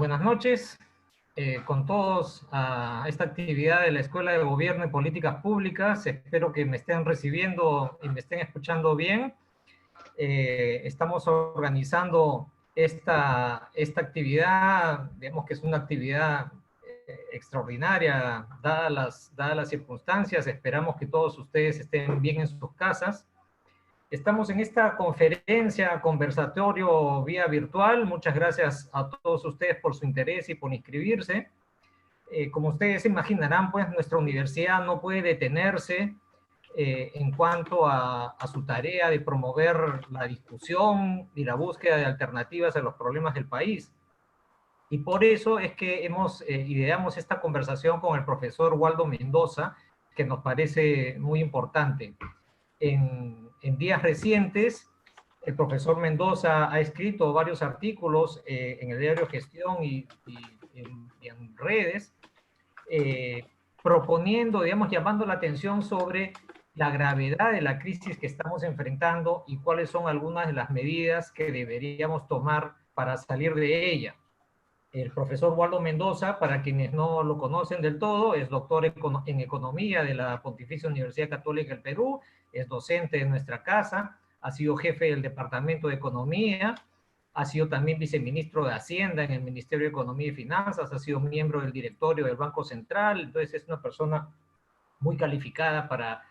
Buenas noches con todos a esta actividad de la Escuela de Gobierno y Políticas Públicas. Espero que me estén recibiendo y me estén escuchando bien. Estamos organizando esta actividad, digamos que es una actividad extraordinaria, dadas las circunstancias. Esperamos que todos ustedes estén bien en sus casas. Estamos en esta conferencia, conversatorio vía virtual. Muchas gracias a todos ustedes por su interés y por inscribirse. Como ustedes se imaginarán, pues nuestra universidad no puede detenerse en cuanto a su tarea de promover la discusión y la búsqueda de alternativas a los problemas del país. Y por eso es que ideamos esta conversación con el profesor Waldo Mendoza, que nos parece muy importante. En días recientes, el profesor Mendoza ha escrito varios artículos en el diario Gestión y en redes, proponiendo, digamos, llamando la atención sobre la gravedad de la crisis que estamos enfrentando y cuáles son algunas de las medidas que deberíamos tomar para salir de ella. El profesor Waldo Mendoza, para quienes no lo conocen del todo, es doctor en Economía de la Pontificia Universidad Católica del Perú, es docente de nuestra casa, ha sido jefe del Departamento de Economía, ha sido también viceministro de Hacienda en el Ministerio de Economía y Finanzas, ha sido miembro del directorio del Banco Central. Entonces es una persona muy calificada para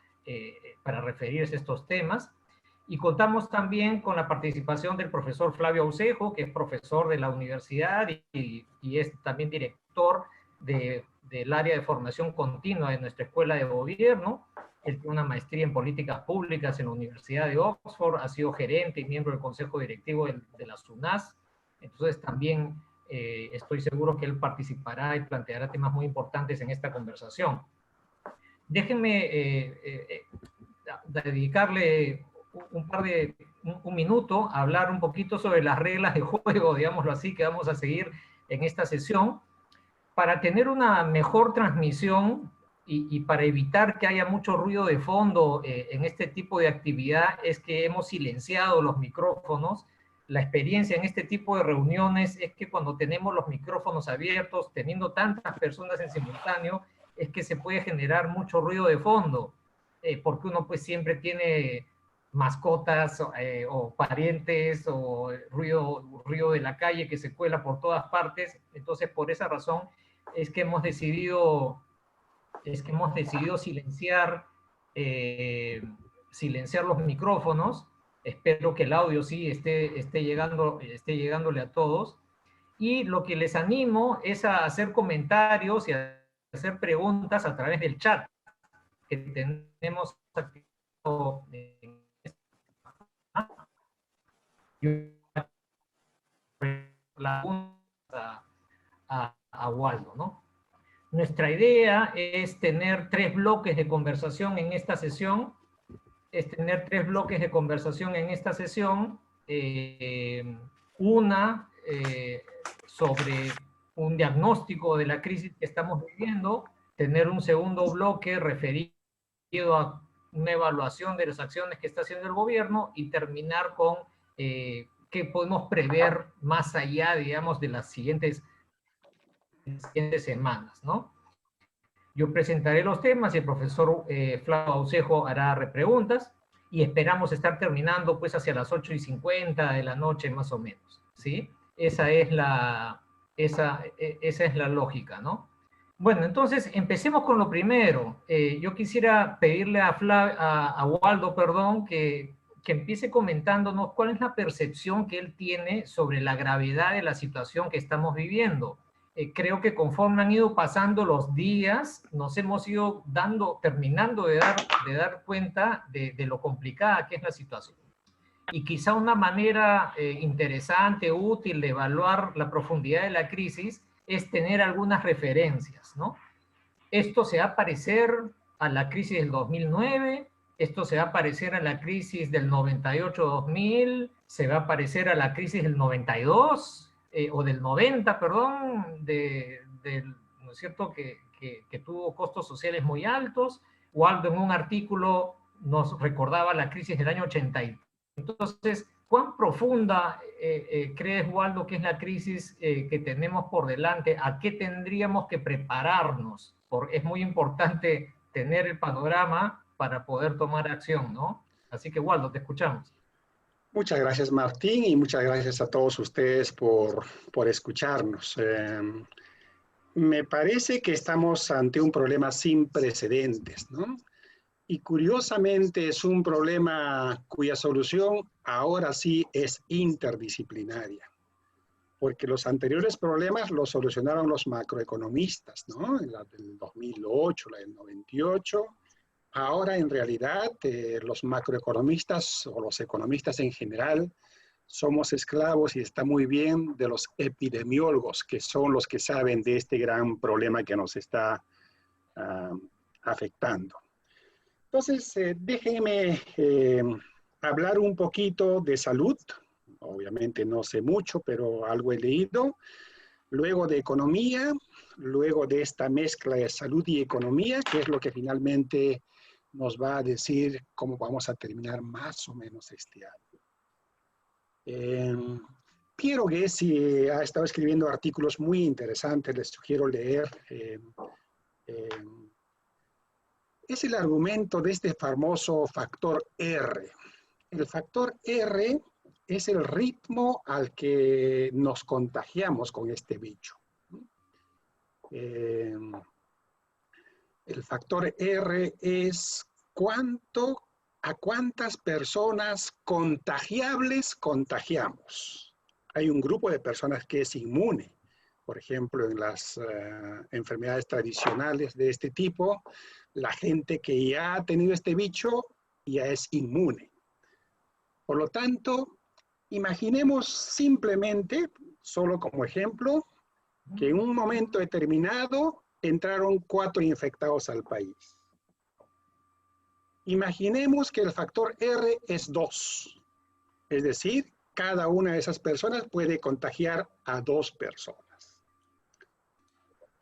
referirse a estos temas. Y contamos también con la participación del profesor Flavio Aucejo, que es profesor de la universidad y es también director del área de formación continua de nuestra Escuela de Gobierno. Él tiene una maestría en políticas públicas en la Universidad de Oxford, ha sido gerente y miembro del consejo directivo de la SUNAS. Entonces también estoy seguro que él participará y planteará temas muy importantes en esta conversación. Déjenme dedicarle un minuto a hablar un poquito sobre las reglas de juego, digámoslo así, que vamos a seguir en esta sesión, para tener una mejor transmisión y para evitar que haya mucho ruido de fondo en este tipo de actividad, es que hemos silenciado los micrófonos. La experiencia en este tipo de reuniones es que cuando tenemos los micrófonos abiertos, teniendo tantas personas en simultáneo, es que se puede generar mucho ruido de fondo, porque uno pues siempre tiene mascotas o parientes o ruido de la calle que se cuela por todas partes. Entonces, por esa razón es que hemos decidido silenciar los micrófonos. Espero que el audio sí esté llegándole a todos. Y lo que les animo es a hacer comentarios y a hacer preguntas a través del chat que tenemos activado en a Waldo, ¿no? Nuestra idea es tener 3 bloques de conversación en esta sesión. Una sobre un diagnóstico de la crisis que estamos viviendo, tener un segundo bloque referido a una evaluación de las acciones que está haciendo el gobierno y terminar con qué podemos prever más allá, digamos, de las siguientes semanas, ¿no? Yo presentaré los temas y el profesor Flavio Aucejo hará repreguntas y esperamos estar terminando pues hacia las 8:50 de la noche más o menos, ¿sí? Esa es la lógica, ¿no? Bueno, entonces empecemos con lo primero. Yo quisiera pedirle a Waldo, perdón, que empiece comentándonos cuál es la percepción que él tiene sobre la gravedad de la situación que estamos viviendo. Creo que conforme han ido pasando los días, nos hemos ido terminando de dar cuenta de lo complicada que es la situación. Y quizá una manera interesante, útil de evaluar la profundidad de la crisis es tener algunas referencias, ¿no? Esto se va a parecer a la crisis del 2009, esto se va a parecer a la crisis del 98-2000, se va a parecer a la crisis del 92, o del 90, perdón, ¿no es cierto?, que tuvo costos sociales muy altos. Waldo en un artículo nos recordaba la crisis del año 80. Entonces, ¿cuán profunda crees, Waldo, que es la crisis que tenemos por delante? ¿A qué tendríamos que prepararnos? Porque es muy importante tener el panorama para poder tomar acción, ¿no? Así que, Waldo, te escuchamos. Muchas gracias, Martín, y muchas gracias a todos ustedes por escucharnos. Me parece que estamos ante un problema sin precedentes, ¿no? Y curiosamente es un problema cuya solución ahora sí es interdisciplinaria, porque los anteriores problemas los solucionaron los macroeconomistas, ¿no? La del 2008, la del 98. Ahora, en realidad, los macroeconomistas o los economistas en general somos esclavos, y está muy bien, de los epidemiólogos, que son los que saben de este gran problema que nos está afectando. Entonces, déjenme hablar un poquito de salud. Obviamente no sé mucho, pero algo he leído. Luego de economía, luego de esta mezcla de salud y economía, que es lo que finalmente nos va a decir cómo vamos a terminar más o menos este año. Piero Gessi ha estado escribiendo artículos muy interesantes, les sugiero leer. Es el argumento de este famoso factor R. El factor R es el ritmo al que nos contagiamos con este bicho. El factor R es a cuántas personas contagiables contagiamos. Hay un grupo de personas que es inmune. Por ejemplo, en las enfermedades tradicionales de este tipo, la gente que ya ha tenido este bicho ya es inmune. Por lo tanto, imaginemos simplemente, solo como ejemplo, que en un momento determinado entraron 4 infectados al país. Imaginemos que el factor R es 2, es decir, cada una de esas personas puede contagiar a 2 personas.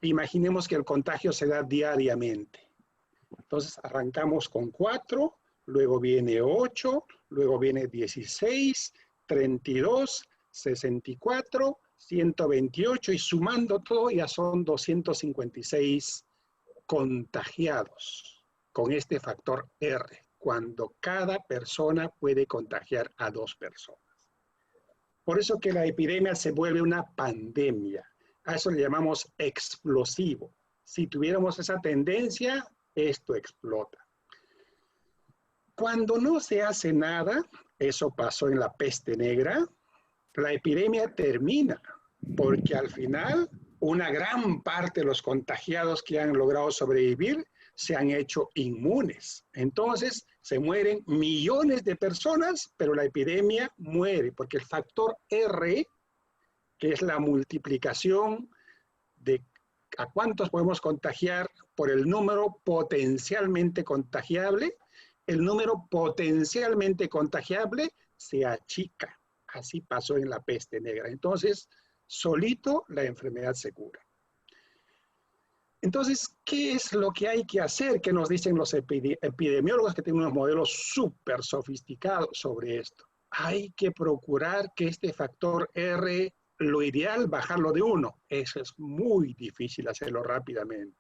Imaginemos que el contagio se da diariamente. Entonces arrancamos con 4, luego viene 8, luego viene 16, 32, 64, 128 y sumando todo ya son 256 contagiados con este factor R, cuando cada persona puede contagiar a 2 personas. Por eso que la epidemia se vuelve una pandemia. A eso le llamamos explosivo. Si tuviéramos esa tendencia, esto explota. Cuando no se hace nada, eso pasó en la peste negra, la epidemia termina, porque al final una gran parte de los contagiados que han logrado sobrevivir se han hecho inmunes. Entonces se mueren millones de personas, pero la epidemia muere, porque el factor R, que es la multiplicación de a cuántos podemos contagiar por el número potencialmente contagiable, el número potencialmente contagiable se achica. Así pasó en la peste negra. Entonces, solito la enfermedad se cura. Entonces, ¿qué es lo que hay que hacer? ¿Qué nos dicen los epidemiólogos que tienen unos modelos súper sofisticados sobre esto? Hay que procurar que este factor R, lo ideal, bajarlo de 1. Eso es muy difícil hacerlo rápidamente.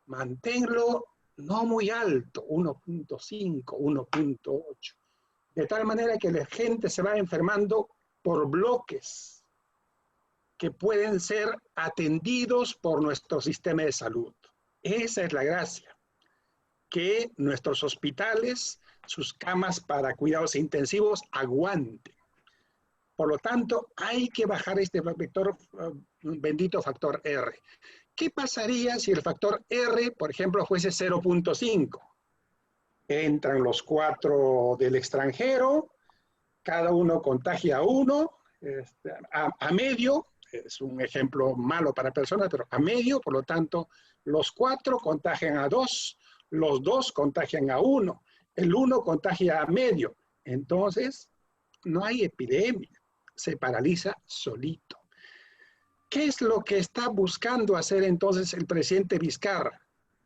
Manténlo no muy alto, 1.5, 1.8. De tal manera que la gente se va enfermando por bloques que pueden ser atendidos por nuestro sistema de salud. Esa es la gracia, que nuestros hospitales, sus camas para cuidados intensivos aguanten. Por lo tanto, hay que bajar este bendito factor R. ¿Qué pasaría si el factor R, por ejemplo, fuese 0.5? Entran los 4 del extranjero, cada uno contagia a 1, a medio, es un ejemplo malo para personas, pero a medio, por lo tanto, los 4 contagian a 2, los 2 contagian a 1, el 1 contagia a medio. Entonces, no hay epidemia, se paraliza solito. ¿Qué es lo que está buscando hacer entonces el presidente Vizcarra?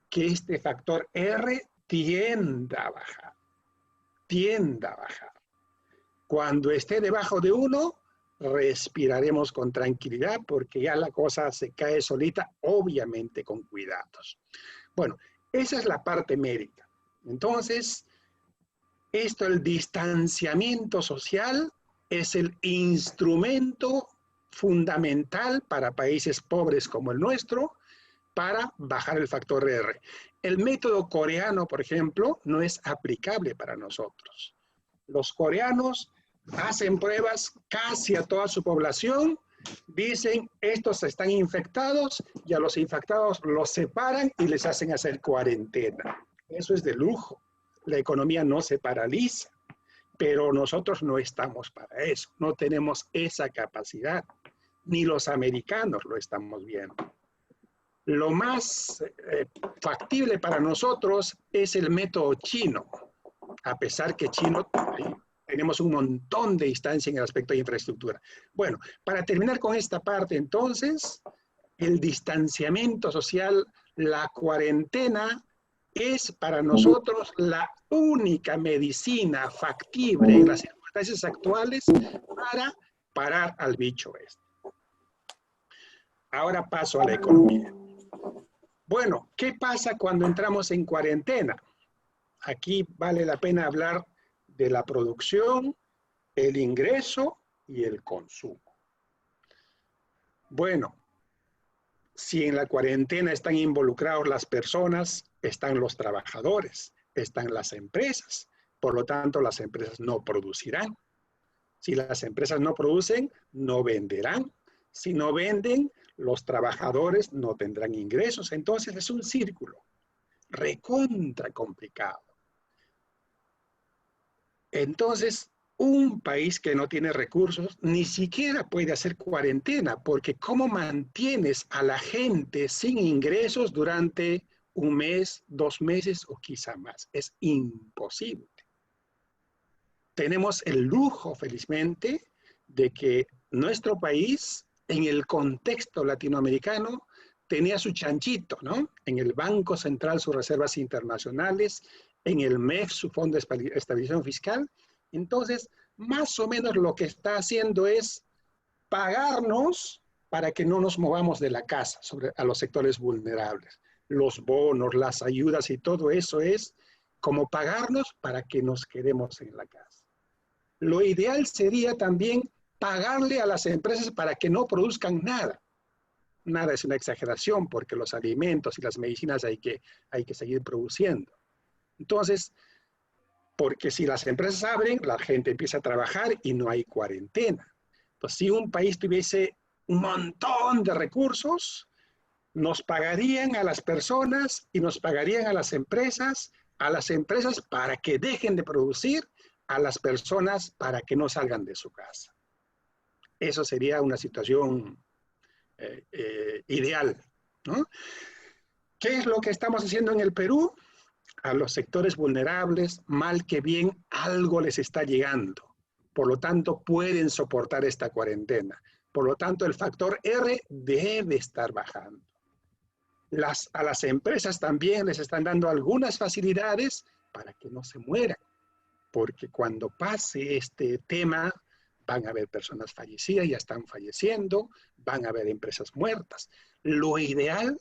Que este factor R tienda a bajar, tienda a bajar. Cuando esté debajo de 1, respiraremos con tranquilidad porque ya la cosa se cae solita, obviamente con cuidados. Bueno, esa es la parte médica. Entonces, el distanciamiento social es el instrumento fundamental para países pobres como el nuestro para bajar el factor R. El método coreano, por ejemplo, no es aplicable para nosotros. Los coreanos hacen pruebas casi a toda su población, dicen estos están infectados y a los infectados los separan y les hacen hacer cuarentena. Eso es de lujo. La economía no se paraliza, pero nosotros no estamos para eso. No tenemos esa capacidad. Ni los americanos lo estamos viendo. Lo más factible para nosotros es el método chino, a pesar que chino tenemos un montón de distancia en el aspecto de infraestructura. Bueno, para terminar con esta parte, entonces, el distanciamiento social, la cuarentena, es para nosotros la única medicina factible en las circunstancias actuales para parar al bicho este. Ahora paso a la economía. Bueno, ¿qué pasa cuando entramos en cuarentena? Aquí vale la pena hablar de la producción, el ingreso y el consumo. Bueno, si en la cuarentena están involucrados las personas, están los trabajadores, están las empresas. Por lo tanto, las empresas no producirán. Si las empresas no producen, no venderán. Si no venden, los trabajadores no tendrán ingresos. Entonces es un círculo recontra complicado. Entonces, un país que no tiene recursos ni siquiera puede hacer cuarentena, porque ¿cómo mantienes a la gente sin ingresos durante un mes, 2 meses o quizá más? Es imposible. Tenemos el lujo, felizmente, de que nuestro país, en el contexto latinoamericano, tenía su chanchito, ¿no? En el Banco Central, sus reservas internacionales, en el MEF, su Fondo de Estabilización Fiscal. Entonces, más o menos lo que está haciendo es pagarnos para que no nos movamos de la casa a los sectores vulnerables. Los bonos, las ayudas y todo eso es como pagarnos para que nos quedemos en la casa. Lo ideal sería también pagarle a las empresas para que no produzcan nada. Nada es una exageración porque los alimentos y las medicinas hay que seguir produciendo. Entonces, porque si las empresas abren, la gente empieza a trabajar y no hay cuarentena. Entonces, si un país tuviese un montón de recursos, nos pagarían a las personas y nos pagarían a las empresas para que dejen de producir, a las personas para que no salgan de su casa. Eso sería una situación ideal, ¿no? ¿Qué es lo que estamos haciendo en el Perú? A los sectores vulnerables, mal que bien, algo les está llegando. Por lo tanto, pueden soportar esta cuarentena. Por lo tanto, el factor R debe estar bajando. A las empresas también les están dando algunas facilidades para que no se mueran. Porque cuando pase este tema, van a haber personas fallecidas, ya están falleciendo, van a haber empresas muertas. Lo ideal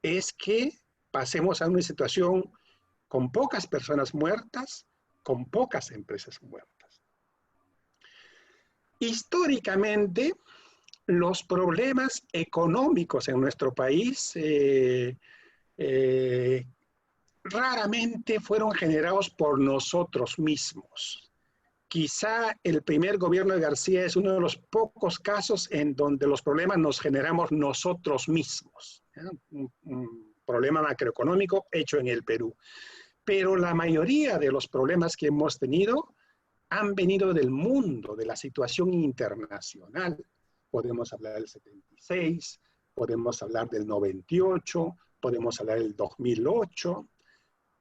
es que pasemos a una situación con pocas personas muertas, con pocas empresas muertas. Históricamente, los problemas económicos en nuestro país raramente fueron generados por nosotros mismos. Quizá el primer gobierno de García es uno de los pocos casos en donde los problemas nos generamos nosotros mismos. Un problema macroeconómico hecho en el Perú. Pero la mayoría de los problemas que hemos tenido han venido del mundo, de la situación internacional. Podemos hablar del 76, podemos hablar del 98, podemos hablar del 2008.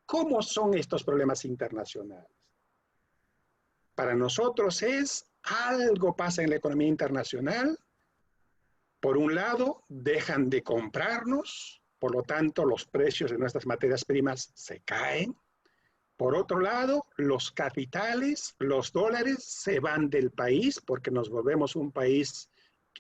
¿Cómo son estos problemas internacionales? Para nosotros algo pasa en la economía internacional. Por un lado, dejan de comprarnos, por lo tanto, los precios de nuestras materias primas se caen. Por otro lado, los capitales, los dólares se van del país porque nos volvemos un país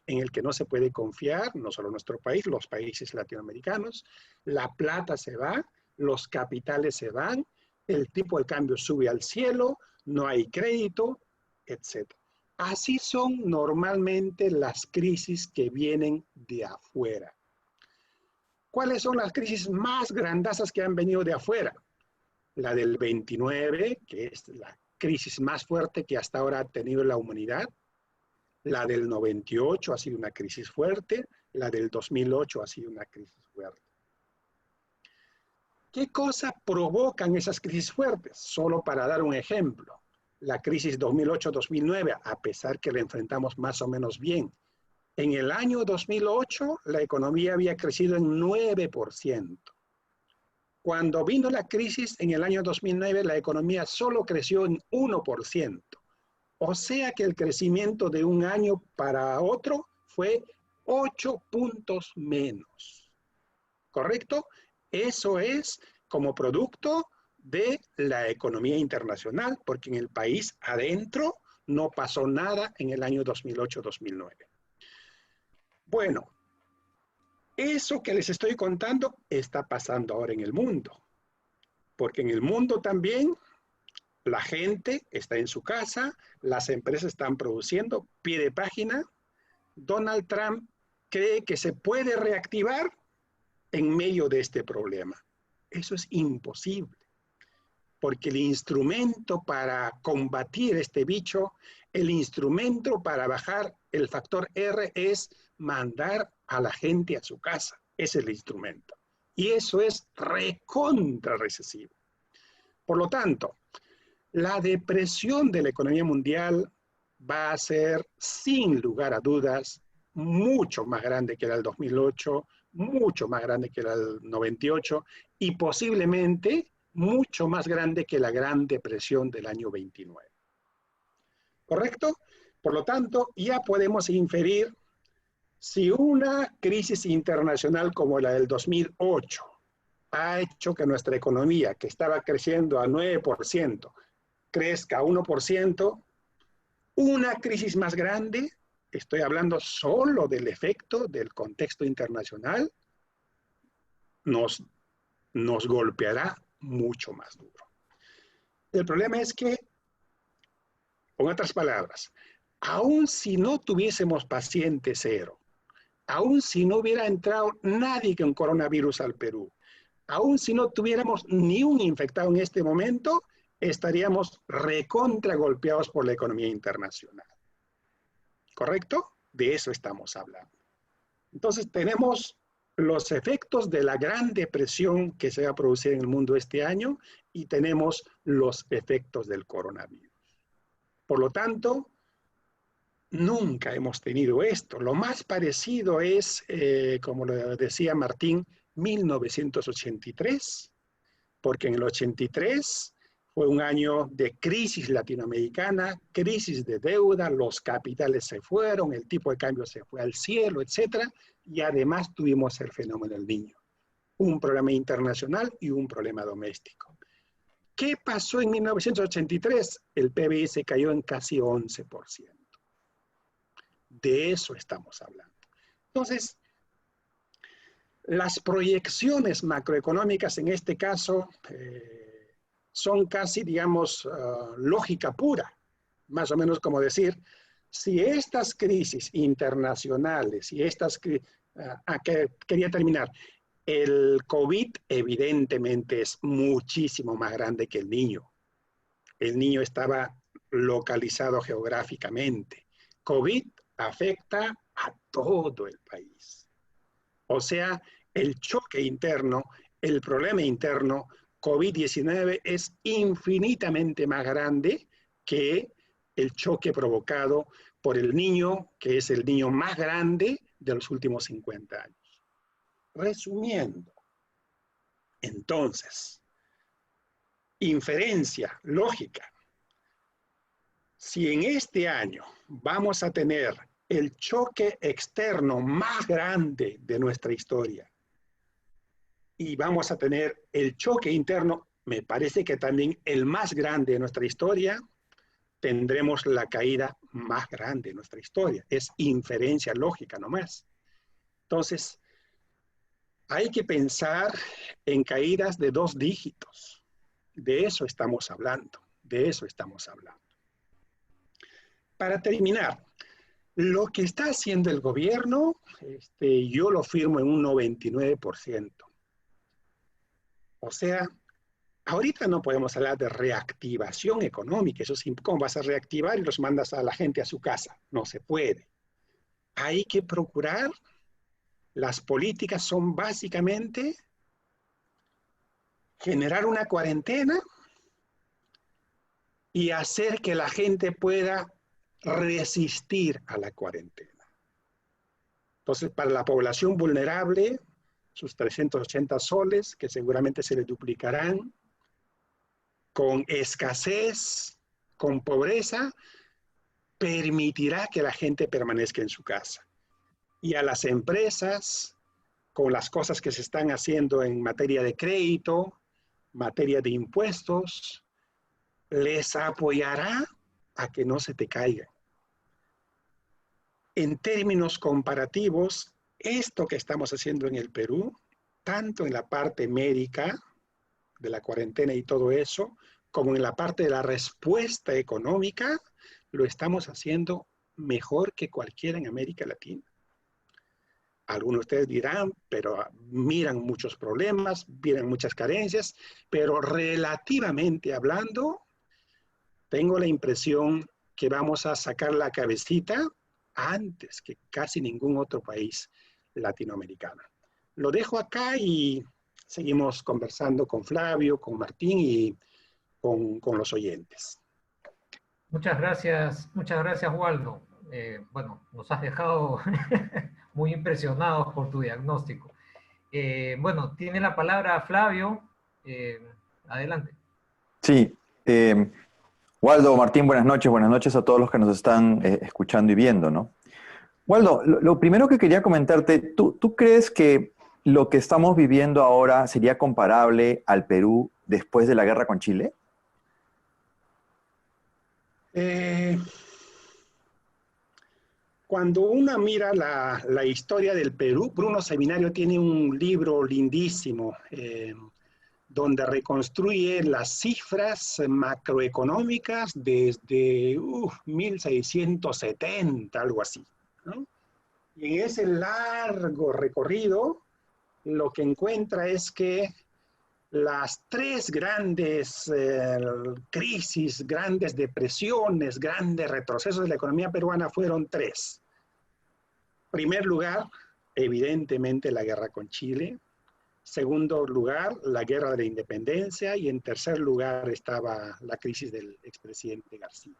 en el que no se puede confiar, no solo nuestro país, los países latinoamericanos. La plata se va, los capitales se van, el tipo de cambio sube al cielo, no hay crédito, etc. Así son normalmente las crisis que vienen de afuera. ¿Cuáles son las crisis más grandazas que han venido de afuera? La del 29, que es la crisis más fuerte que hasta ahora ha tenido la humanidad. La del 98 ha sido una crisis fuerte. La del 2008 ha sido una crisis fuerte. ¿Qué cosa provocan esas crisis fuertes? Solo para dar un ejemplo. La crisis 2008-2009, a pesar que la enfrentamos más o menos bien. En el año 2008, la economía había crecido en 9%. Cuando vino la crisis en el año 2009, la economía solo creció en 1%. O sea que el crecimiento de un año para otro fue 8 puntos menos. ¿Correcto? Eso es como producto de la economía internacional, porque en el país adentro no pasó nada en el año 2008-2009. Bueno, eso que les estoy contando está pasando ahora en el mundo, porque en el mundo también la gente está en su casa, las empresas están produciendo, pie de página. Donald Trump cree que se puede reactivar en medio de este problema. Eso es imposible, porque el instrumento para combatir este bicho, el instrumento para bajar el factor R es mandar a la gente a su casa. Ese es el instrumento. Y eso es recontra recesivo. Por lo tanto, la depresión de la economía mundial va a ser, sin lugar a dudas, mucho más grande que la del 2008, mucho más grande que la del 98 y posiblemente mucho más grande que la Gran Depresión del año 29. ¿Correcto? Por lo tanto, ya podemos inferir si una crisis internacional como la del 2008 ha hecho que nuestra economía, que estaba creciendo a 9%, crezca a 1%, una crisis más grande, estoy hablando solo del efecto del contexto internacional, nos golpeará mucho más duro. El problema es que, con otras palabras, aun si no tuviésemos paciente cero, aun si no hubiera entrado nadie con coronavirus al Perú, aun si no tuviéramos ni un infectado en este momento, estaríamos recontra golpeados por la economía internacional. ¿Correcto? De eso estamos hablando. Entonces tenemos los efectos de la Gran Depresión que se va a producir en el mundo este año y tenemos los efectos del coronavirus. Por lo tanto, nunca hemos tenido esto. Lo más parecido es, como lo decía Martín, 1983, porque en el 83 fue un año de crisis latinoamericana, crisis de deuda, los capitales se fueron, el tipo de cambio se fue al cielo, etc. Y además tuvimos el fenómeno del Niño. Un problema internacional y un problema doméstico. ¿Qué pasó en 1983? El PBI se cayó en casi 11%. De eso estamos hablando. Entonces, las proyecciones macroeconómicas en este caso son casi, digamos, lógica pura. Más o menos como decir, si estas crisis internacionales y estas quería terminar, el COVID evidentemente es muchísimo más grande que el Niño. El Niño estaba localizado geográficamente. COVID afecta a todo el país. O sea, el choque interno, el problema interno, COVID-19 es infinitamente más grande que el choque provocado por el Niño, que es el niño más grande de los últimos 50 años. Resumiendo, entonces, inferencia lógica. Si en este año vamos a tener el choque externo más grande de nuestra historia y vamos a tener el choque interno me parece que también el más grande de nuestra historia, tendremos la caída más grande de nuestra historia. Es inferencia lógica nomás. Entonces, hay que pensar en caídas de 2 dígitos. De eso estamos hablando. De eso estamos hablando. Para terminar, lo que está haciendo el gobierno, yo lo firmo en un 99%. O sea, ahorita no podemos hablar de reactivación económica. Eso es, ¿cómo vas a reactivar y los mandas a la gente a su casa? No se puede. Hay que procurar, las políticas son básicamente generar una cuarentena y hacer que la gente pueda resistir a la cuarentena. Entonces, para la población vulnerable, sus 380 soles, que seguramente se le duplicarán, con escasez, con pobreza, permitirá que la gente permanezca en su casa. Y a las empresas, con las cosas que se están haciendo en materia de crédito, materia de impuestos, les apoyará a que no se te caigan. En términos comparativos, esto que estamos haciendo en el Perú, tanto en la parte médica de la cuarentena y todo eso, como en la parte de la respuesta económica, lo estamos haciendo mejor que cualquiera en América Latina. Algunos de ustedes dirán, pero miran muchos problemas, miran muchas carencias, pero relativamente hablando, tengo la impresión que vamos a sacar la cabecita antes que casi ningún otro país latinoamericano. Lo dejo acá y seguimos conversando con Flavio, con Martín y con los oyentes. Muchas gracias, Waldo. Bueno, nos has dejado muy impresionados por tu diagnóstico. Bueno, tiene la palabra Flavio. Adelante. Sí, Waldo, Martín, buenas noches a todos los que nos están escuchando y viendo, ¿no? Waldo, lo primero que quería comentarte, ¿tú crees que lo que estamos viviendo ahora sería comparable al Perú después de la guerra con Chile? Cuando uno mira la historia del Perú, Bruno Seminario tiene un libro lindísimo donde reconstruye las cifras macroeconómicas desde 1670, algo así, ¿no? Y en ese largo recorrido, lo que encuentra es que las 3 grandes crisis, grandes depresiones, grandes retrocesos de la economía peruana fueron 3. En primer lugar, evidentemente la guerra con Chile. Segundo lugar, la guerra de la independencia. Y en tercer lugar estaba la crisis del expresidente García.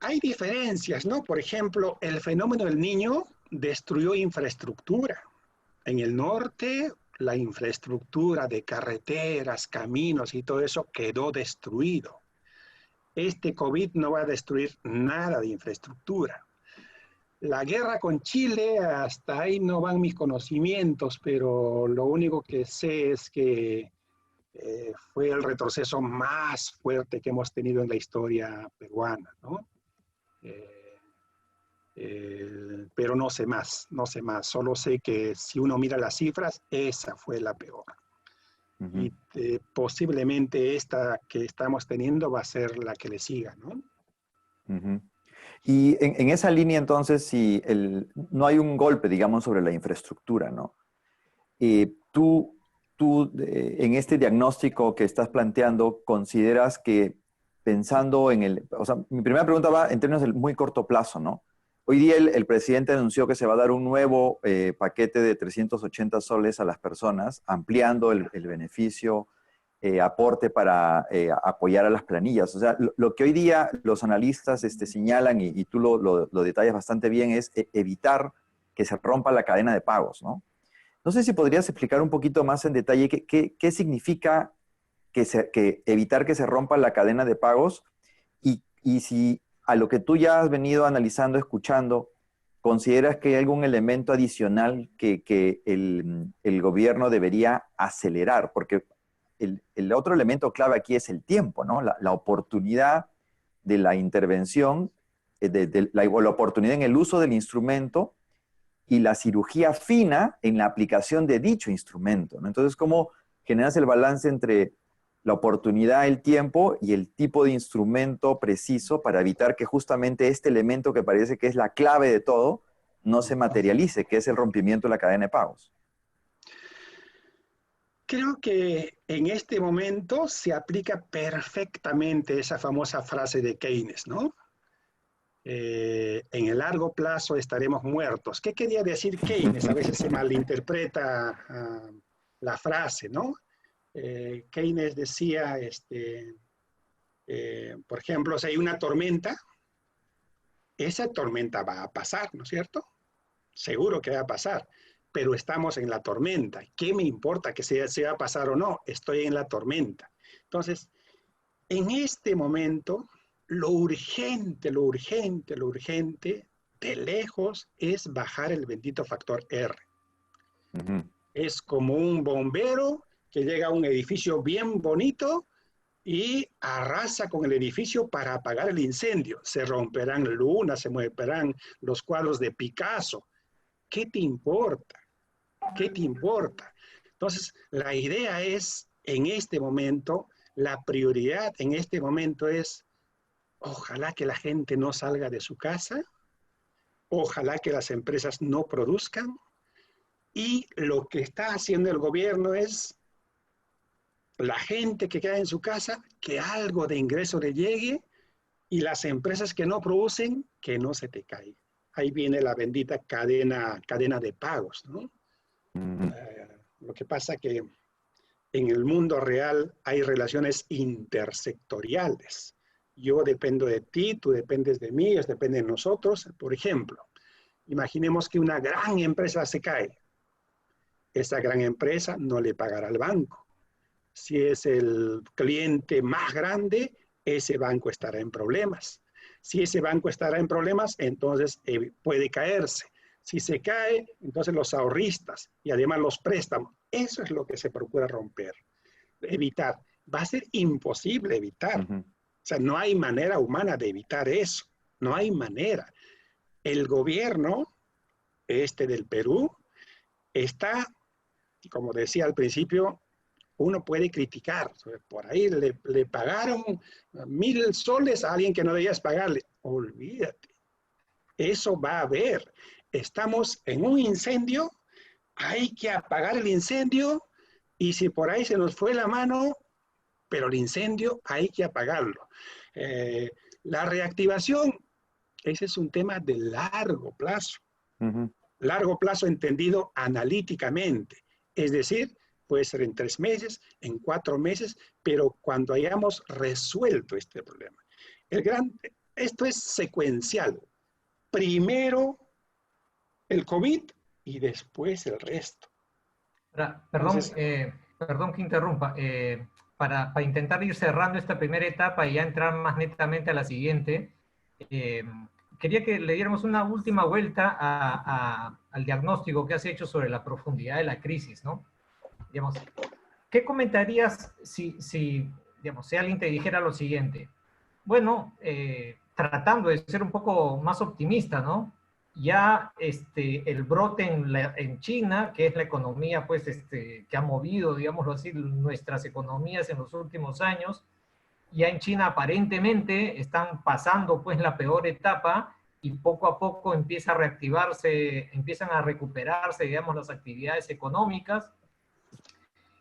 Hay diferencias, ¿no? Por ejemplo, el fenómeno del Niño destruyó infraestructura. En el norte, la infraestructura de carreteras, caminos y todo eso quedó destruido. Este COVID no va a destruir nada de infraestructura. La guerra con Chile, hasta ahí no van mis conocimientos, pero lo único que sé es que fue el retroceso más fuerte que hemos tenido en la historia peruana, ¿no? Pero no sé más, solo sé que si uno mira las cifras, esa fue la peor. Y posiblemente esta que estamos teniendo va a ser la que le siga, ¿no? Y en esa línea, entonces, si no hay un golpe, digamos, sobre la infraestructura, ¿no? Tú en este diagnóstico que estás planteando, ¿consideras que pensando o sea, mi primera pregunta va en términos de muy corto plazo, ¿no? Hoy día el presidente anunció que se va a dar un nuevo paquete de 380 soles a las personas, ampliando el beneficio, aporte para apoyar a las planillas. O sea, lo que hoy día los analistas señalan, y tú lo detallas bastante bien, es evitar que se rompa la cadena de pagos, ¿no? No sé si podrías explicar un poquito más en detalle qué significa que evitar que se rompa la cadena de pagos y si a lo que tú ya has venido analizando, escuchando, ¿consideras que hay algún elemento adicional que el gobierno debería acelerar? Porque el otro elemento clave aquí es el tiempo, ¿no? La oportunidad de la intervención, la oportunidad en el uso del instrumento y la cirugía fina en la aplicación de dicho instrumento, ¿no? Entonces, ¿cómo generas el balance entre la oportunidad, el tiempo y el tipo de instrumento preciso para evitar que justamente este elemento que parece que es la clave de todo no se materialice, que es el rompimiento de la cadena de pagos? Creo que en este momento se aplica perfectamente esa famosa frase de Keynes, ¿no? En el largo plazo estaremos muertos. ¿Qué quería decir Keynes? A veces se malinterpreta la frase, ¿no? Keynes decía, por ejemplo, si hay una tormenta, esa tormenta va a pasar, ¿no es cierto? Seguro que va a pasar, pero estamos en la tormenta. ¿Qué me importa que se va a pasar o no? Estoy en la tormenta. Entonces, en este momento, lo urgente, de lejos es bajar el bendito factor R. Ujú. Es como un bombero que llega a un edificio bien bonito y arrasa con el edificio para apagar el incendio. Se romperán lunas, se moverán los cuadros de Picasso. ¿Qué te importa? ¿Qué te importa? Entonces, la idea es, en este momento, la prioridad en este momento es, ojalá que la gente no salga de su casa, ojalá que las empresas no produzcan, y lo que está haciendo el gobierno es la gente que queda en su casa, que algo de ingreso le llegue, y las empresas que no producen, que no se te caiga. Ahí viene la bendita cadena de pagos, ¿no? Ujú. Lo que pasa que en el mundo real hay relaciones intersectoriales. Yo dependo de ti, tú dependes de mí, ellos dependen de nosotros. Por ejemplo, imaginemos que una gran empresa se cae. Esa gran empresa no le pagará al banco. Si es el cliente más grande, ese banco estará en problemas. Si ese banco estará en problemas, entonces puede caerse. Si se cae, entonces los ahorristas y además los préstamos. Eso es lo que se procura romper, evitar. Va a ser imposible evitar. Ujú. O sea, no hay manera humana de evitar eso. No hay manera. El gobierno del Perú está, como decía al principio, uno puede criticar. Por ahí le pagaron 1,000 soles a alguien que no debías pagarle. Olvídate. Eso va a haber. Estamos en un incendio, hay que apagar el incendio y si por ahí se nos fue la mano, pero el incendio hay que apagarlo. La reactivación, ese es un tema de largo plazo. Ujú. Largo plazo entendido analíticamente. Es decir, puede ser en 3 meses, en 4 meses, pero cuando hayamos resuelto este problema. Esto es secuencial. Primero el COVID y después el resto. Perdón, Entonces, perdón que interrumpa. Para intentar ir cerrando esta primera etapa y ya entrar más netamente a la siguiente, eh, quería que le diéramos una última vuelta al diagnóstico que has hecho sobre la profundidad de la crisis, ¿no? Digamos, ¿qué comentarías digamos, si alguien te dijera lo siguiente? Bueno, tratando de ser un poco más optimista, ¿no? Ya el brote en China, que es la economía, pues, que ha movido, digámoslo así, nuestras economías en los últimos años, ya en China aparentemente están pasando, pues, la peor etapa y poco a poco empieza a reactivarse, empiezan a recuperarse, digamos, las actividades económicas.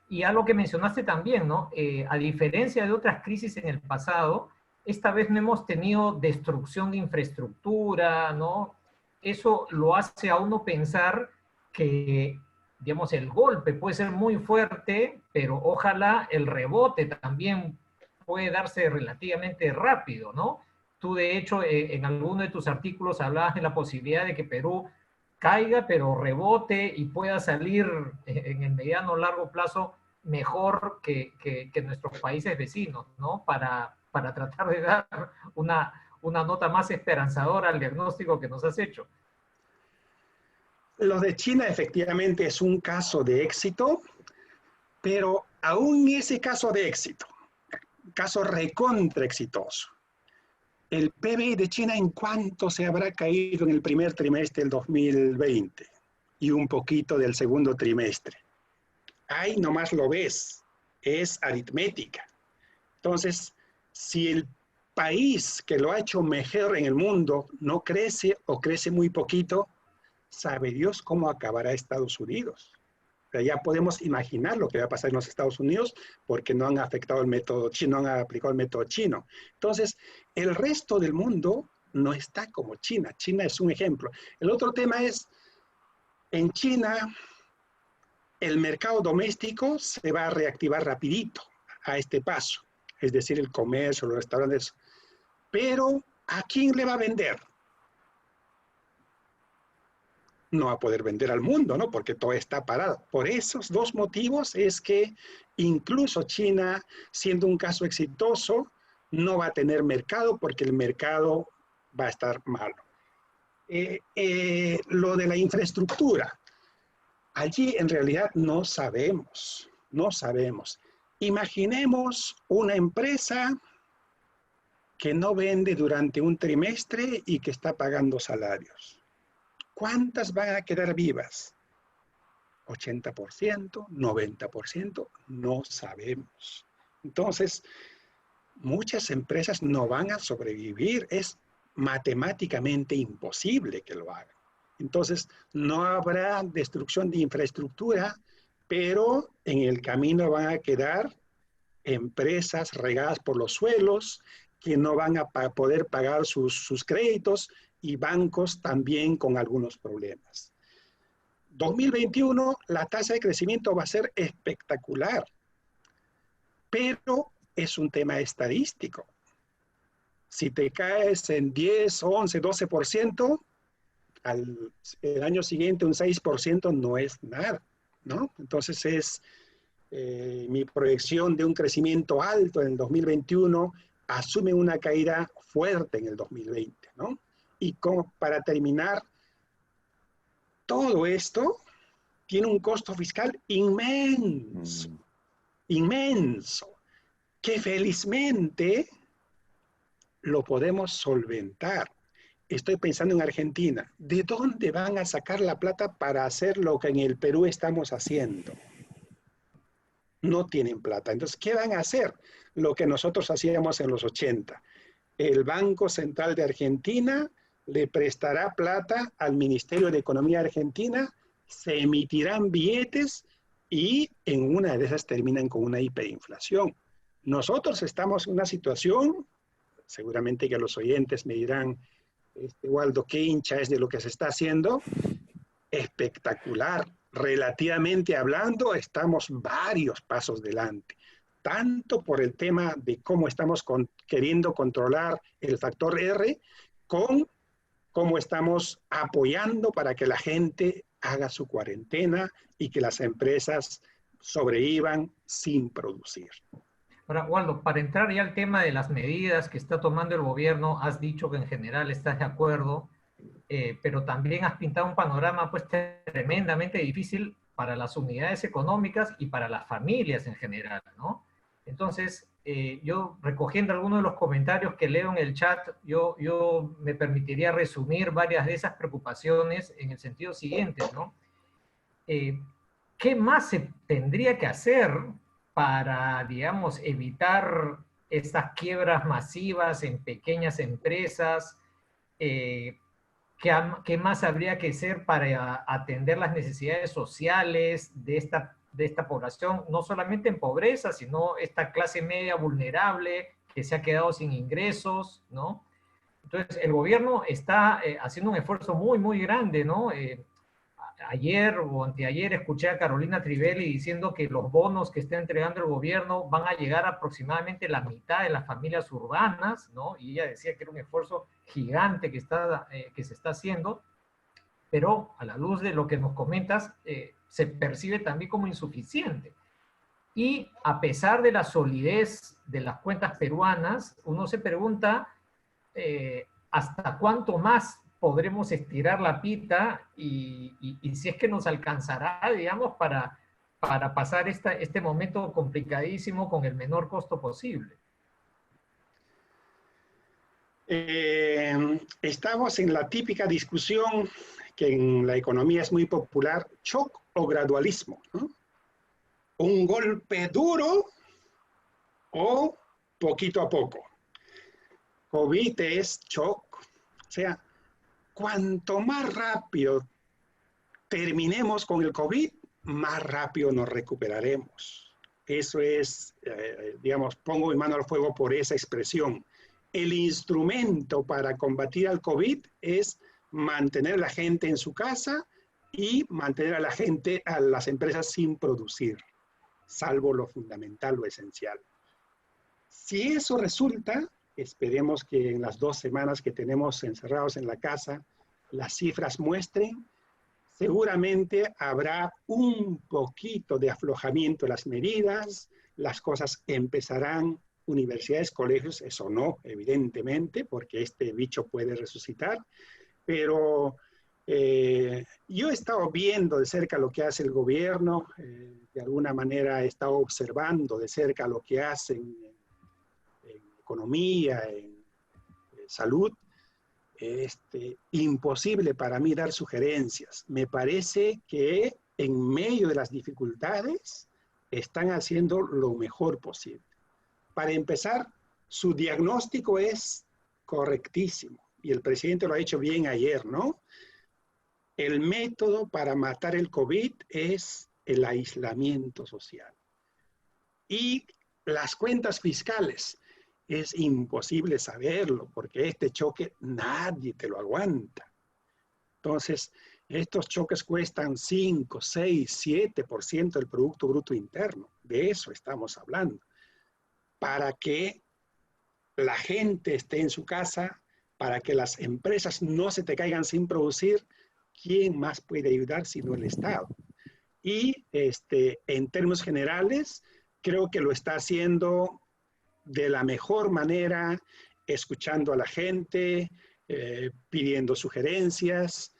Y algo que mencionaste también, ¿no? A diferencia de otras crisis en el pasado, esta vez no hemos tenido destrucción de infraestructura, ¿no? Eso lo hace a uno pensar que, digamos, el golpe puede ser muy fuerte, pero ojalá el rebote también puede darse relativamente rápido, ¿no? Tú, de hecho, en alguno de tus artículos hablabas de la posibilidad de que Perú caiga, pero rebote y pueda salir en el mediano o largo plazo mejor que nuestros países vecinos, ¿no? Para tratar de dar una nota más esperanzadora al diagnóstico que nos has hecho. Lo de China efectivamente es un caso de éxito, pero aún ese caso de éxito, caso recontra exitoso, el PBI de China en cuánto se habrá caído en el primer trimestre del 2020 y un poquito del segundo trimestre. Ahí nomás lo ves, es aritmética. Entonces, si el país que lo ha hecho mejor en el mundo no crece o crece muy poquito, sabe Dios cómo acabará Estados Unidos. O sea, ya podemos imaginar lo que va a pasar en los Estados Unidos porque no han afectado el método chino, no han aplicado el método chino. Entonces, el resto del mundo no está como China. China es un ejemplo. El otro tema es, en China, el mercado doméstico se va a reactivar rapidito a este paso. Es decir, el comercio, los restaurantes. Pero, ¿a quién le va a vender? No va a poder vender al mundo, ¿no? Porque todo está parado. Por esos dos motivos es que incluso China, siendo un caso exitoso, no va a tener mercado porque el mercado va a estar malo. Lo de la infraestructura, allí en realidad no sabemos, no sabemos. Imaginemos una empresa que no vende durante un trimestre y que está pagando salarios. ¿Cuántas van a quedar vivas? ¿80%? ¿90%? No sabemos. Entonces, muchas empresas no van a sobrevivir. Es matemáticamente imposible que lo hagan. Entonces, no habrá destrucción de infraestructura, pero en el camino van a quedar empresas regadas por los suelos que no van a poder pagar sus créditos y bancos también con algunos problemas. 2021, la tasa de crecimiento va a ser espectacular, pero es un tema estadístico. Si te caes en 10, 11, 12%, el año siguiente un 6% no es nada, ¿no? Entonces es mi proyección de un crecimiento alto en el 2021 asume una caída fuerte en el 2020, ¿no? Y como para terminar, todo esto tiene un costo fiscal inmenso, inmenso, que felizmente lo podemos solventar. Estoy pensando en Argentina. ¿De dónde van a sacar la plata para hacer lo que en el Perú estamos haciendo? No tienen plata. Entonces, ¿qué van a hacer? Lo que nosotros hacíamos en los 80. El Banco Central de Argentina le prestará plata al Ministerio de Economía Argentina, se emitirán billetes y en una de esas terminan con una hiperinflación. Nosotros estamos en una situación, seguramente que los oyentes me dirán, Waldo, qué hincha es de lo que se está haciendo, espectacular. Relativamente hablando, estamos varios pasos delante, tanto por el tema de cómo estamos queriendo controlar el factor R, con cómo estamos apoyando para que la gente haga su cuarentena y que las empresas sobrevivan sin producir. Ahora, Waldo, para entrar ya al tema de las medidas que está tomando el gobierno, has dicho que en general estás de acuerdo, pero también has pintado un panorama pues tremendamente difícil para las unidades económicas y para las familias en general, ¿no? Entonces, yo recogiendo algunos de los comentarios que leo en el chat, yo me permitiría resumir varias de esas preocupaciones en el sentido siguiente, ¿no? ¿Qué más se tendría que hacer para, digamos, evitar estas quiebras masivas en pequeñas empresas? ¿Qué más habría que hacer para atender las necesidades sociales de esta población, no solamente en pobreza, sino esta clase media vulnerable que se ha quedado sin ingresos, ¿no? Entonces, el gobierno está haciendo un esfuerzo muy, muy grande, ¿no? Ayer o anteayer escuché a Carolina Trivelli diciendo que los bonos que está entregando el gobierno van a llegar a aproximadamente la mitad de las familias urbanas, ¿no? Y ella decía que era un esfuerzo gigante que se está haciendo, pero a la luz de lo que nos comentas, se percibe también como insuficiente. Y a pesar de la solidez de las cuentas peruanas, uno se pregunta hasta cuánto más podremos estirar la pita y si es que nos alcanzará, digamos, para pasar este momento complicadísimo con el menor costo posible. Estamos en la típica discusión que en la economía es muy popular, shock o gradualismo, ¿no? Un golpe duro o poquito a poco. COVID es shock. O sea, cuanto más rápido terminemos con el COVID, más rápido nos recuperaremos. Eso es, digamos, pongo mi mano al fuego por esa expresión. El instrumento para combatir al COVID es mantener a la gente en su casa y mantener a la gente, a las empresas sin producir, salvo lo fundamental, lo esencial. Si eso resulta, esperemos que en las 2 semanas que tenemos encerrados en la casa, las cifras muestren, seguramente habrá un poquito de aflojamiento de las medidas, las cosas empezarán, universidades, colegios, eso no, evidentemente, porque este bicho puede resucitar, pero yo he estado viendo de cerca lo que hace el gobierno, de alguna manera he estado observando de cerca lo que hacen en economía, en salud. Imposible para mí dar sugerencias. Me parece que en medio de las dificultades están haciendo lo mejor posible. Para empezar, su diagnóstico es correctísimo y el presidente lo ha hecho bien ayer, ¿no? El método para matar el COVID es el aislamiento social. Y las cuentas fiscales, es imposible saberlo porque este choque nadie te lo aguanta. Entonces, estos choques cuestan 5, 6, 7% del Producto Bruto Interno. De eso estamos hablando. Para que la gente esté en su casa, para que las empresas no se te caigan sin producir, ¿quién más puede ayudar sino el Estado? Y en términos generales, creo que lo está haciendo de la mejor manera, escuchando a la gente, pidiendo sugerencias,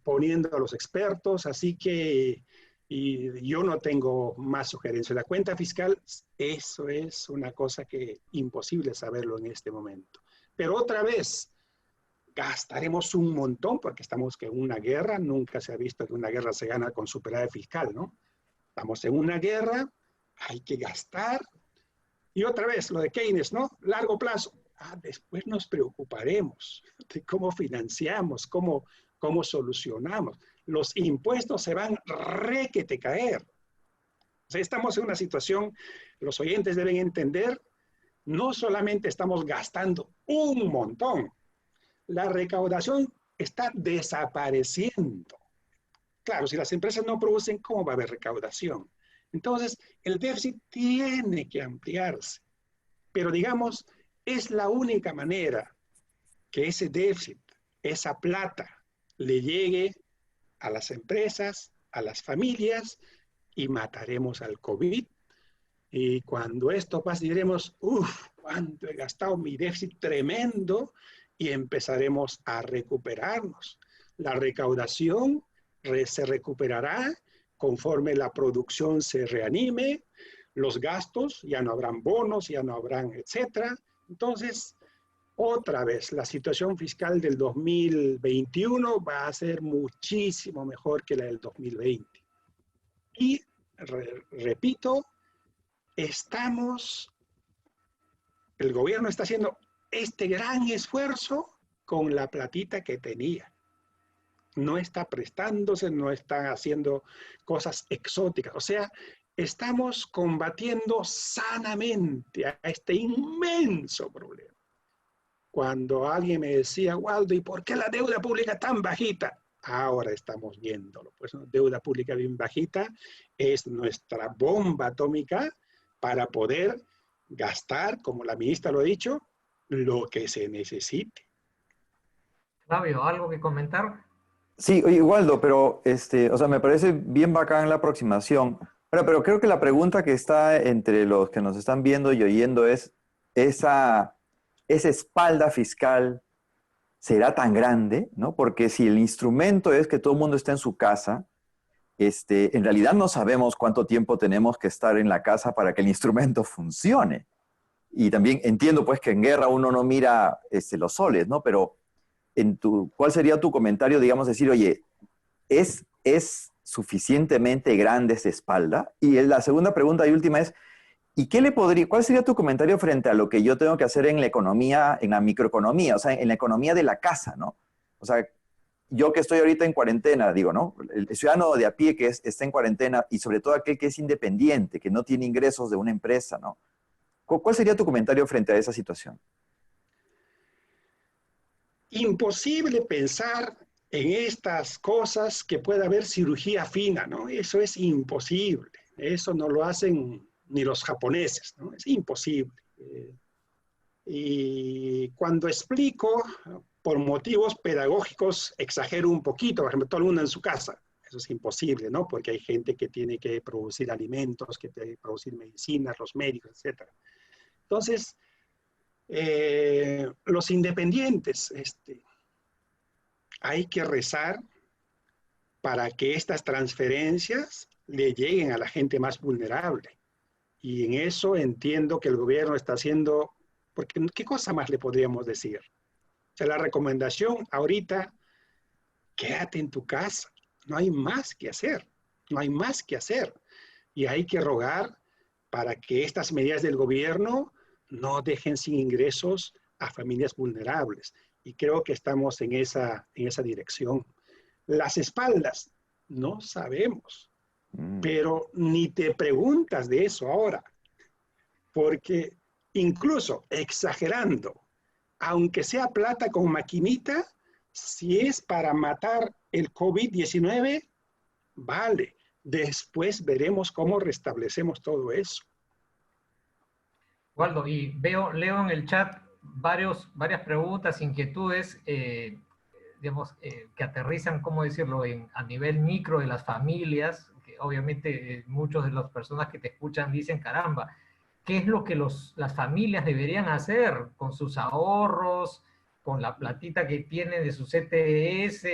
poniendo a los expertos, así que yo no tengo más sugerencias. La cuenta fiscal, eso es una cosa que imposible saberlo en este momento. Pero otra vez, gastaremos un montón porque estamos en una guerra, nunca se ha visto que una guerra se gana con superávit fiscal, ¿no? Estamos en una guerra, hay que gastar. Y otra vez, lo de Keynes, ¿no? Largo plazo. Después nos preocuparemos de cómo financiamos, cómo solucionamos. Los impuestos se van requete caer. O sea, estamos en una situación, los oyentes deben entender, no solamente estamos gastando un montón, la recaudación está desapareciendo. Claro, si las empresas no producen, ¿cómo va a haber recaudación? Entonces, el déficit tiene que ampliarse. Pero digamos, es la única manera que ese déficit, esa plata, le llegue a las empresas, a las familias, y mataremos al COVID. Y cuando esto pase, diremos, uff, cuánto he gastado, mi déficit tremendo, y empezaremos a recuperarnos. La recaudación se recuperará conforme la producción se reanime, los gastos, ya no habrán bonos, ya no habrán, etcétera. Entonces, otra vez, la situación fiscal del 2021 va a ser muchísimo mejor que la del 2020. Y, repito, el gobierno está haciendo este gran esfuerzo con la platita que tenía. No está prestándose, no están haciendo cosas exóticas. O sea, estamos combatiendo sanamente a este inmenso problema. Cuando alguien me decía, Waldo, ¿y por qué la deuda pública tan bajita? Ahora estamos viéndolo. Pues una deuda pública bien bajita es nuestra bomba atómica para poder gastar, como la ministra lo ha dicho, lo que se necesite. Flavio, ¿algo que comentar? Sí, oye, Waldo, pero o sea, me parece bien bacán la aproximación. Pero creo que la pregunta que está entre los que nos están viendo y oyendo es esa espalda fiscal será tan grande, ¿no? Porque si el instrumento es que todo el mundo esté en su casa, en realidad no sabemos cuánto tiempo tenemos que estar en la casa para que el instrumento funcione. Y también entiendo pues que en guerra uno no mira los soles, ¿no? Pero ¿cuál sería tu comentario, digamos, decir, oye, ¿es suficientemente grande esta espalda? Y la segunda pregunta y última es, ¿y cuál sería tu comentario frente a lo que yo tengo que hacer en la economía, en la microeconomía, o sea, en la economía de la casa, ¿no? O sea, yo que estoy ahorita en cuarentena, digo, ¿no? El ciudadano de a pie que está en cuarentena y sobre todo aquel que es independiente, que no tiene ingresos de una empresa, ¿no? ¿Cuál sería tu comentario frente a esa situación? Imposible pensar en estas cosas que pueda haber cirugía fina, ¿no? Eso es imposible. Eso no lo hacen ni los japoneses, ¿no? Es imposible. Y cuando explico, por motivos pedagógicos, exagero un poquito, por ejemplo, todo el mundo en su casa. Eso es imposible, ¿no? Porque hay gente que tiene que producir alimentos, que tiene que producir medicinas, los médicos, etc. Entonces, los independientes, hay que rezar para que estas transferencias le lleguen a la gente más vulnerable. Y en eso entiendo que el gobierno está haciendo, porque ¿qué cosa más le podríamos decir? O sea, la recomendación ahorita, quédate en tu casa. No hay más que hacer. No hay más que hacer. Y hay que rogar para que estas medidas del gobierno no dejen sin ingresos a familias vulnerables. Y creo que estamos en esa dirección. Las espaldas, no sabemos, pero ni te preguntas de eso ahora, porque incluso exagerando, aunque sea plata con maquinita, si es para matar el COVID-19, vale. Después veremos cómo restablecemos todo eso. Waldo, y leo en el chat varias preguntas, inquietudes, digamos, que aterrizan, ¿cómo decirlo?, a nivel micro de las familias, que obviamente muchas de las personas que te escuchan dicen, caramba, ¿qué es lo que las familias deberían hacer con sus ahorros, con la platita que tienen de su CTS,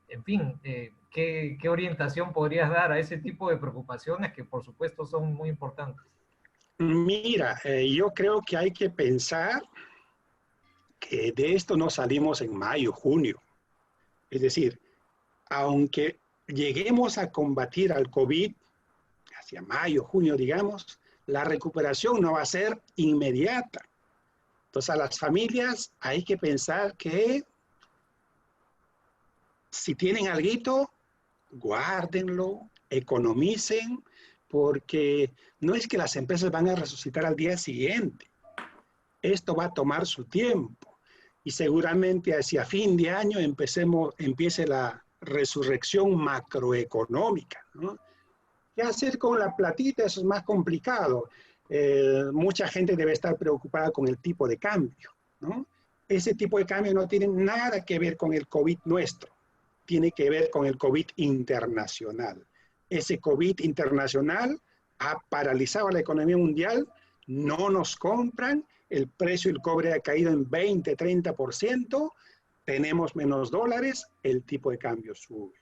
en fin, ¿qué orientación podrías dar a ese tipo de preocupaciones que por supuesto son muy importantes? Mira, yo creo que hay que pensar que de esto no salimos en mayo, junio. Es decir, aunque lleguemos a combatir al COVID hacia mayo, junio, digamos, la recuperación no va a ser inmediata. Entonces, a las familias hay que pensar que si tienen algo, guárdenlo, economicen, porque no es que las empresas van a resucitar al día siguiente. Esto va a tomar su tiempo y seguramente hacia fin de año empiece la resurrección macroeconómica, ¿no? ¿Qué hacer con la platita? Eso es más complicado. Mucha gente debe estar preocupada con el tipo de cambio, ¿no? Ese tipo de cambio no tiene nada que ver con el COVID nuestro, tiene que ver con el COVID internacional. Ese COVID internacional ha paralizado la economía mundial, no nos compran, el precio del cobre ha caído en 20-30%, tenemos menos dólares, el tipo de cambio sube.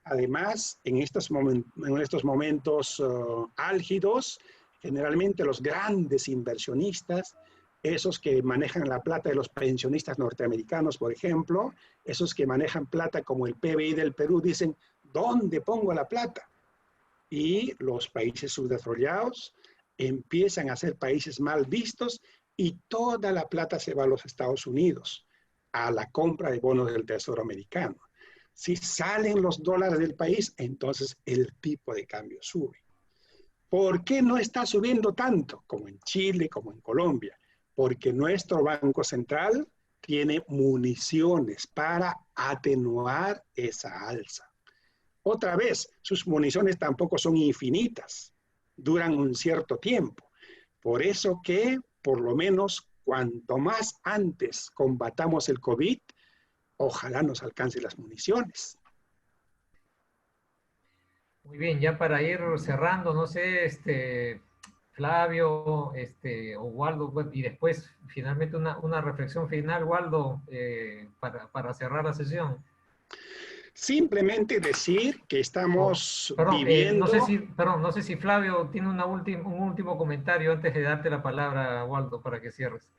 Además, en estos momentos álgidos, generalmente los grandes inversionistas, esos que manejan la plata de los pensionistas norteamericanos, por ejemplo, esos que manejan plata como el PBI del Perú, dicen, ¿dónde pongo la plata? Y los países subdesarrollados empiezan a ser países mal vistos y toda la plata se va a los Estados Unidos, a la compra de bonos del Tesoro americano. Si salen los dólares del país, entonces el tipo de cambio sube. ¿Por qué no está subiendo tanto como en Chile, como en Colombia? Porque nuestro Banco Central tiene municiones para atenuar esa alza. Otra vez, sus municiones tampoco son infinitas, duran un cierto tiempo. Por eso que, por lo menos, cuanto más antes combatamos el COVID, ojalá nos alcancen las municiones. Muy bien, ya para ir cerrando, no sé, Flavio, o Waldo, bueno, y después finalmente una reflexión final, Waldo, para cerrar la sesión. Simplemente decir que Oh, estamos perdón, viviendo. no sé si Flavio tiene un último comentario antes de darte la palabra, Waldo, para que cierres.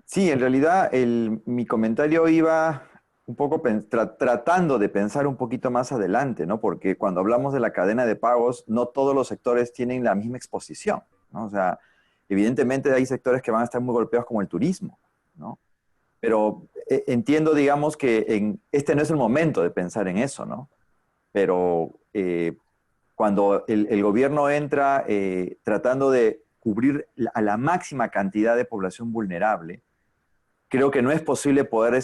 Sí, en realidad mi comentario iba un poco tratando de pensar un poquito más adelante, ¿no? Porque cuando hablamos de la cadena de pagos, no todos los sectores tienen la misma exposición, ¿no? O sea, evidentemente hay sectores que van a estar muy golpeados como el turismo, ¿no? Pero entiendo, digamos, que este no es el momento de pensar en eso, ¿no? Pero cuando el gobierno entra tratando de cubrir a la máxima cantidad de población vulnerable, creo que no es posible poder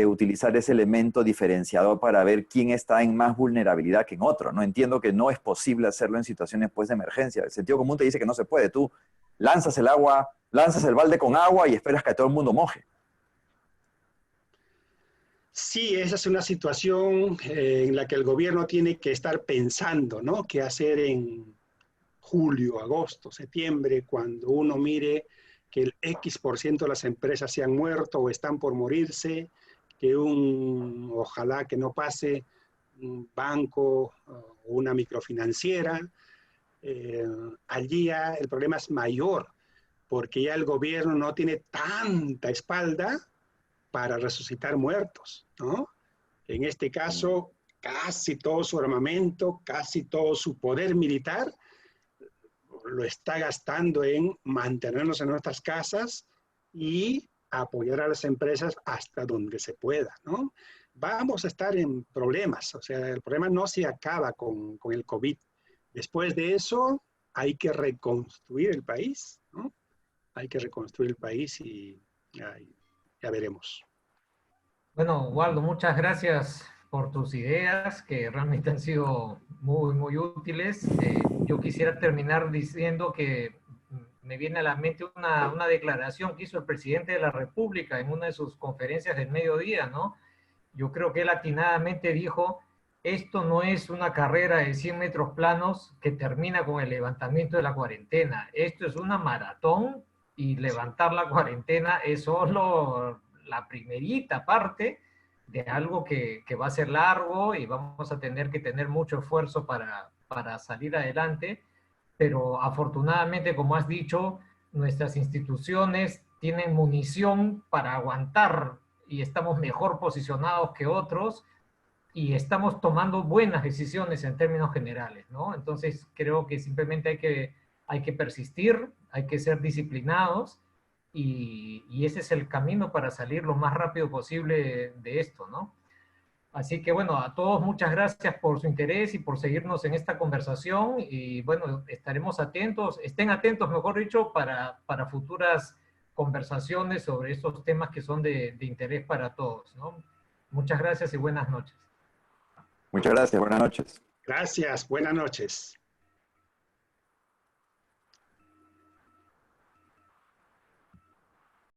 utilizar ese elemento diferenciador para ver quién está en más vulnerabilidad que en otro. No entiendo que no es posible hacerlo en situaciones pues, de emergencia. El sentido común te dice que no se puede. Tú lanzas el agua, lanzas el balde con agua y esperas que todo el mundo moje. Sí, esa es una situación en la que el gobierno tiene que estar pensando, ¿no? ¿Qué hacer en julio, agosto, septiembre, cuando uno mire que el X% de las empresas se han muerto o están por morirse, que ojalá que no pase, un banco o una microfinanciera, allí ya el problema es mayor, porque ya el gobierno no tiene tanta espalda para resucitar muertos, ¿no? En este caso, casi todo su armamento, casi todo su poder militar lo está gastando en mantenernos en nuestras casas y apoyar a las empresas hasta donde se pueda, ¿no? Vamos a estar en problemas, o sea, el problema no se acaba con el COVID. Después de eso, hay que reconstruir el país, ¿no? Hay que reconstruir el país y ya veremos. Bueno, Waldo, muchas gracias por tus ideas, que realmente han sido muy útiles. Yo quisiera terminar diciendo que me viene a la mente una declaración que hizo el presidente de la República en una de sus conferencias del mediodía, ¿no? Yo creo que él atinadamente dijo, esto no es una carrera de 100 metros planos que termina con el levantamiento de la cuarentena, esto es una maratón y levantar la cuarentena es solo la primerita parte de algo que va a ser largo y vamos a tener que tener mucho esfuerzo para salir adelante, pero afortunadamente, como has dicho, nuestras instituciones tienen munición para aguantar y estamos mejor posicionados que otros y estamos tomando buenas decisiones en términos generales, ¿no? Entonces creo que simplemente hay que persistir, hay que ser disciplinados y ese es el camino para salir lo más rápido posible de esto, ¿no? Así que bueno, a todos muchas gracias por su interés y por seguirnos en esta conversación y bueno, estaremos atentos, estén atentos, mejor dicho, para futuras conversaciones sobre estos temas que son de interés para todos, ¿no? Muchas gracias y buenas noches. Muchas gracias. Buenas noches. Gracias, buenas noches.